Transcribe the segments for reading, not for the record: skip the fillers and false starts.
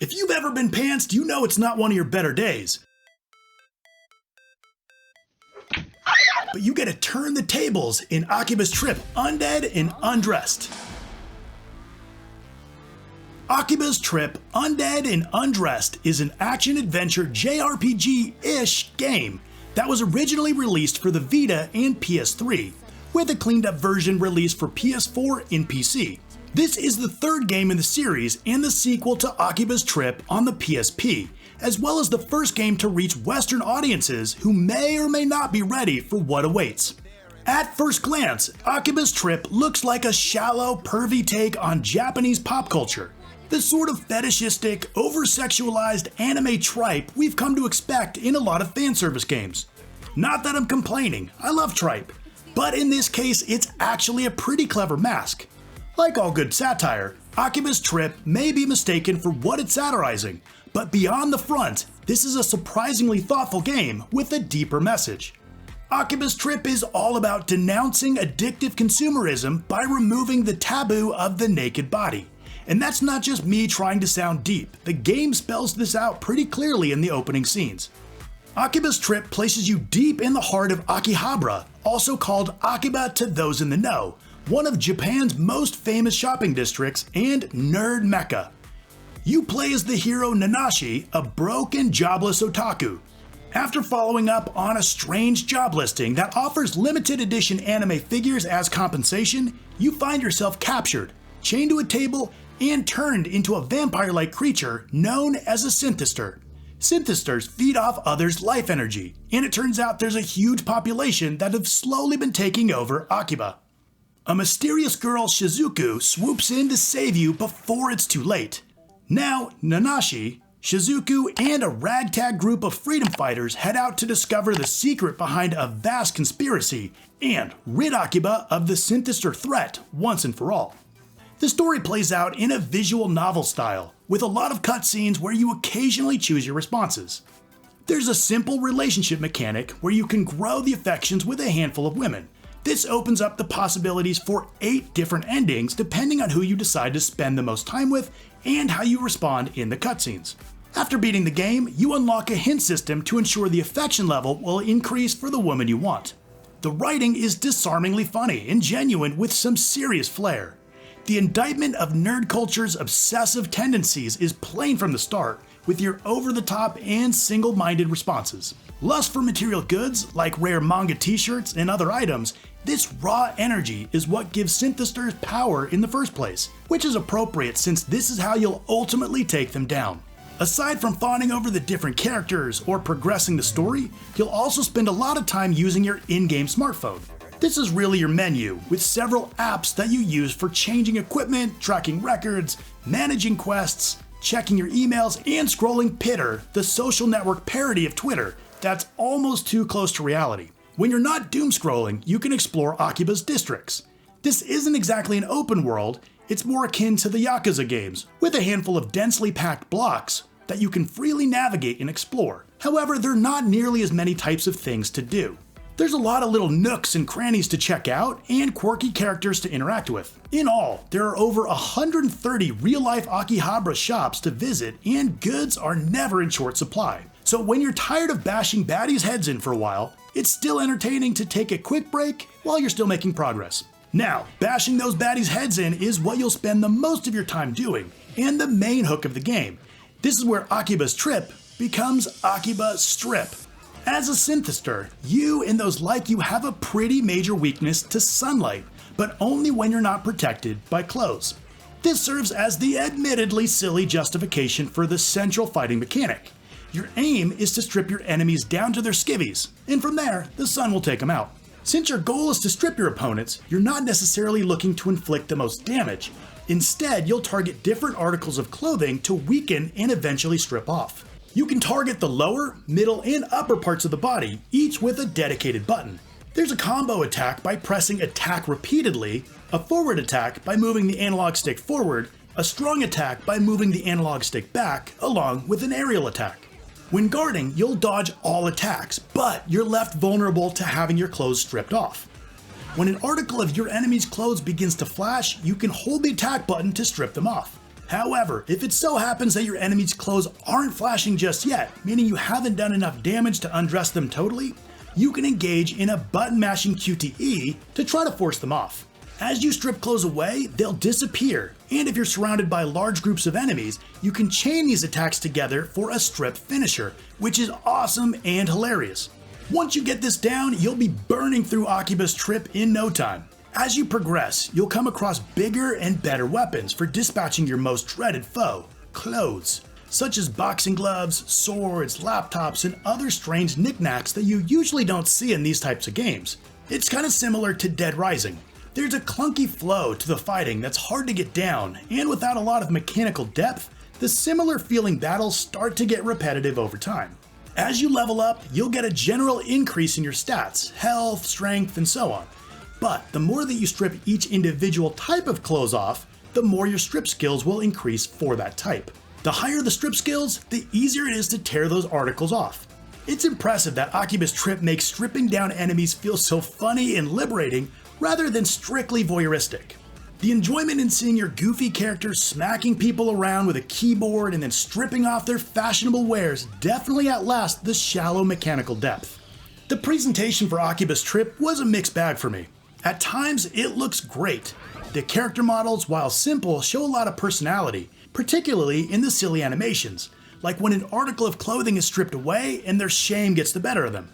If you've ever been pantsed, you know it's not one of your better days. But you get to turn the tables in Akiba's trip, Undead and Undressed. Akiba's Trip, Undead and Undressed is an action-adventure JRPG-ish game that was originally released for the Vita and PS3, with a cleaned-up version released for PS4 and PC. This is the third game in the series and the sequel to Akiba's Trip on the PSP, as well as the first game to reach Western audiences who may or may not be ready for what awaits. At first glance, Akiba's Trip looks like a shallow, pervy take on Japanese pop culture, the sort of fetishistic, over-sexualized anime tripe we've come to expect in a lot of fanservice games. Not that I'm complaining, I love tripe, but in this case it's actually a pretty clever mask. Like all good satire, Akiba's Trip may be mistaken for what it's satirizing, but beyond the front, this is a surprisingly thoughtful game with a deeper message. Akiba's Trip is all about denouncing addictive consumerism by removing the taboo of the naked body. And that's not just me trying to sound deep, the game spells this out pretty clearly in the opening scenes. Akiba's Trip places you deep in the heart of Akihabara, also called Akiba to those in the know, one of Japan's most famous shopping districts and nerd mecca. You play as the hero Nanashi, a broke and jobless otaku. After following up on a strange job listing that offers limited edition anime figures as compensation, you find yourself captured, chained to a table, and turned into a vampire-like creature known as a Synthister. Synthisters feed off others' life energy, and it turns out there's a huge population that have slowly been taking over Akiba. A mysterious girl, Shizuku, swoops in to save you before it's too late. Now, Nanashi, Shizuku, and a ragtag group of freedom fighters head out to discover the secret behind a vast conspiracy and rid Akiba of the Synthister threat once and for all. The story plays out in a visual novel style, with a lot of cutscenes where you occasionally choose your responses. There's a simple relationship mechanic where you can grow the affections with a handful of women. This opens up the possibilities for 8 different endings depending on who you decide to spend the most time with and how you respond in the cutscenes. After beating the game, you unlock a hint system to ensure the affection level will increase for the woman you want. The writing is disarmingly funny and genuine with some serious flair. The indictment of nerd culture's obsessive tendencies is plain from the start, with your over-the-top and single-minded responses. Lust for material goods, like rare manga t-shirts and other items, this raw energy is what gives Synthisters power in the first place, which is appropriate since this is how you'll ultimately take them down. Aside from fawning over the different characters or progressing the story, you'll also spend a lot of time using your in-game smartphone. This is really your menu, with several apps that you use for changing equipment, tracking records, managing quests, checking your emails, and scrolling Pitter, the social network parody of Twitter that's almost too close to reality. When you're not doom scrolling, you can explore Akiba's districts. This isn't exactly an open world, it's more akin to the Yakuza games, with a handful of densely packed blocks that you can freely navigate and explore. However, there are not nearly as many types of things to do. There's a lot of little nooks and crannies to check out and quirky characters to interact with. In all, there are over 130 real-life Akihabara shops to visit and goods are never in short supply. So when you're tired of bashing baddies' heads in for a while, it's still entertaining to take a quick break while you're still making progress. Now, bashing those baddies' heads in is what you'll spend the most of your time doing, and the main hook of the game. This is where Akiba's Trip becomes Akiba Strip. As a Synthister, you and those like you have a pretty major weakness to sunlight, but only when you're not protected by clothes. This serves as the admittedly silly justification for the central fighting mechanic. Your aim is to strip your enemies down to their skivvies, and from there, the sun will take them out. Since your goal is to strip your opponents, you're not necessarily looking to inflict the most damage. Instead, you'll target different articles of clothing to weaken and eventually strip off. You can target the lower, middle, and upper parts of the body, each with a dedicated button. There's a combo attack by pressing attack repeatedly, a forward attack by moving the analog stick forward, a strong attack by moving the analog stick back, along with an aerial attack. When guarding, you'll dodge all attacks, but you're left vulnerable to having your clothes stripped off. When an article of your enemy's clothes begins to flash, you can hold the attack button to strip them off. However, if it so happens that your enemy's clothes aren't flashing just yet, meaning you haven't done enough damage to undress them totally, you can engage in a button mashing QTE to try to force them off. As you strip clothes away, they'll disappear, and if you're surrounded by large groups of enemies, you can chain these attacks together for a strip finisher, which is awesome and hilarious. Once you get this down, you'll be burning through Akiba's trip in no time. As you progress, you'll come across bigger and better weapons for dispatching your most dreaded foe, clothes, such as boxing gloves, swords, laptops, and other strange knickknacks that you usually don't see in these types of games. It's kind of similar to Dead Rising. There's a clunky flow to the fighting that's hard to get down, and without a lot of mechanical depth, the similar feeling battles start to get repetitive over time. As you level up, you'll get a general increase in your stats, health, strength, and so on. But the more that you strip each individual type of clothes off, the more your strip skills will increase for that type. The higher the strip skills, the easier it is to tear those articles off. It's impressive that Akiba's trip makes stripping down enemies feel so funny and liberating rather than strictly voyeuristic. The enjoyment in seeing your goofy characters smacking people around with a keyboard and then stripping off their fashionable wares definitely outlasts the shallow mechanical depth. The presentation for Akiba's trip was a mixed bag for me. At times, it looks great. The character models, while simple, show a lot of personality, particularly in the silly animations, like when an article of clothing is stripped away and their shame gets the better of them.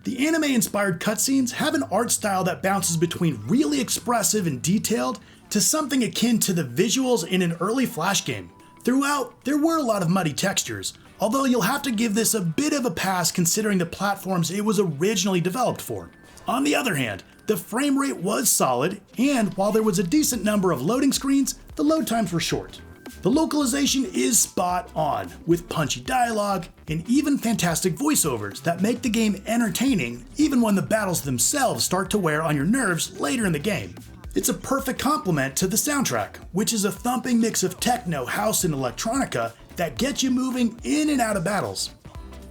The anime-inspired cutscenes have an art style that bounces between really expressive and detailed to something akin to the visuals in an early Flash game. Throughout, there were a lot of muddy textures, although you'll have to give this a bit of a pass considering the platforms it was originally developed for. On the other hand, the frame rate was solid, and while there was a decent number of loading screens, the load times were short. The localization is spot on, with punchy dialogue and even fantastic voiceovers that make the game entertaining even when the battles themselves start to wear on your nerves later in the game. It's a perfect complement to the soundtrack, which is a thumping mix of techno, house, and electronica that gets you moving in and out of battles.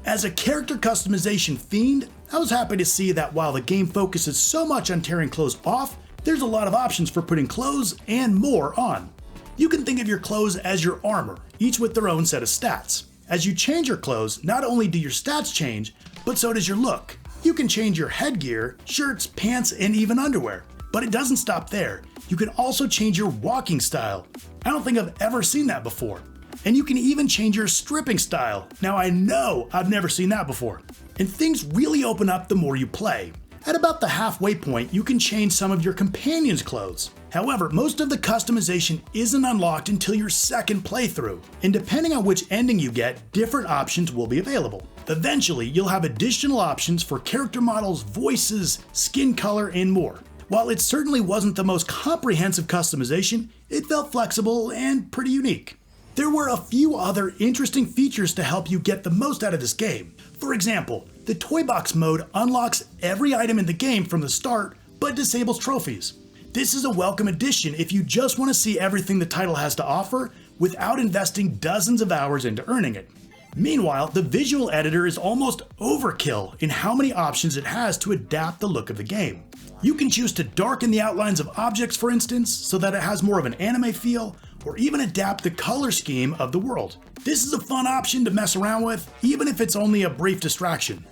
As a character customization fiend, I was happy to see that while the game focuses so much on tearing clothes off, there's a lot of options for putting clothes and more on. You can think of your clothes as your armor, each with their own set of stats. As you change your clothes, not only do your stats change, but so does your look. You can change your headgear, shirts, pants, and even underwear. But it doesn't stop there. You can also change your walking style. I don't think I've ever seen that before. And you can even change your stripping style. Now I know I've never seen that before. And things really open up the more you play. At about the halfway point, you can change some of your companions' clothes. However, most of the customization isn't unlocked until your second playthrough, and depending on which ending you get, different options will be available. Eventually, you'll have additional options for character models, voices, skin color, and more. While it certainly wasn't the most comprehensive customization, it felt flexible and pretty unique. There were a few other interesting features to help you get the most out of this game. For example, the Toy Box mode unlocks every item in the game from the start, but disables trophies. This is a welcome addition if you just want to see everything the title has to offer without investing dozens of hours into earning it. Meanwhile, the visual editor is almost overkill in how many options it has to adapt the look of the game. You can choose to darken the outlines of objects, for instance, so that it has more of an anime feel, or even adapt the color scheme of the world. This is a fun option to mess around with, even if it's only a brief distraction.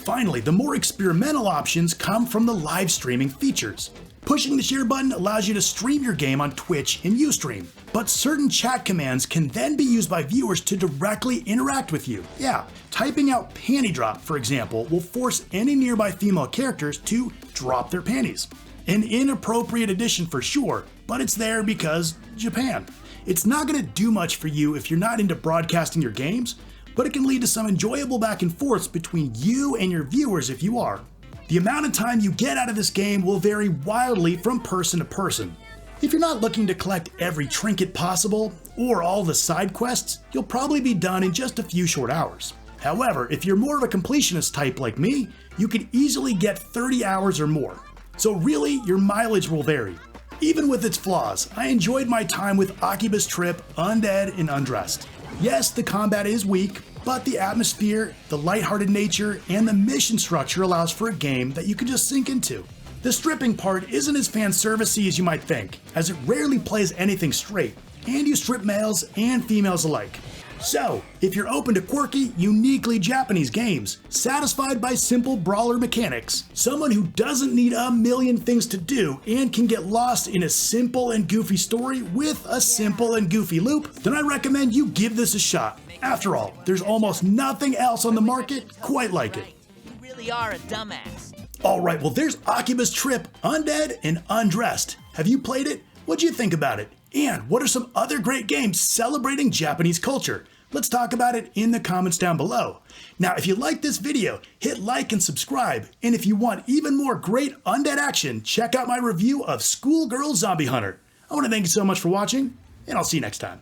Finally, the more experimental options come from the live streaming features. Pushing the share button allows you to stream your game on Twitch and Ustream, but certain chat commands can then be used by viewers to directly interact with you. Yeah, typing out panty drop, for example, will force any nearby female characters to drop their panties. An inappropriate addition for sure, but it's there because Japan. It's not going to do much for you if you're not into broadcasting your games, but it can lead to some enjoyable back and forths between you and your viewers if you are. The amount of time you get out of this game will vary wildly from person to person. If you're not looking to collect every trinket possible, or all the side quests, you'll probably be done in just a few short hours. However, if you're more of a completionist type like me, you could easily get 30 hours or more. So really, your mileage will vary. Even with its flaws, I enjoyed my time with Akiba's trip, Undead and Undressed. Yes, the combat is weak, but the atmosphere, the lighthearted nature, and the mission structure allows for a game that you can just sink into. The stripping part isn't as fan-servicey as you might think, as it rarely plays anything straight. and you strip males and females alike. So, if you're open to quirky, uniquely Japanese games, satisfied by simple brawler mechanics, someone who doesn't need a million things to do and can get lost in a simple and goofy story with a simple and goofy loop, then I recommend you give this a shot. After all, there's almost nothing else on the market quite like it. You really are a dumbass. Alright, well there's Akiba's Trip, Undead and Undressed. Have you played it? What'd you think about it? And what are some other great games celebrating Japanese culture? Let's talk about it in the comments down below. Now, if you like this video, hit like and subscribe. And if you want even more great undead action, check out my review of Schoolgirl Zombie Hunter. I want to thank you so much for watching, and I'll see you next time.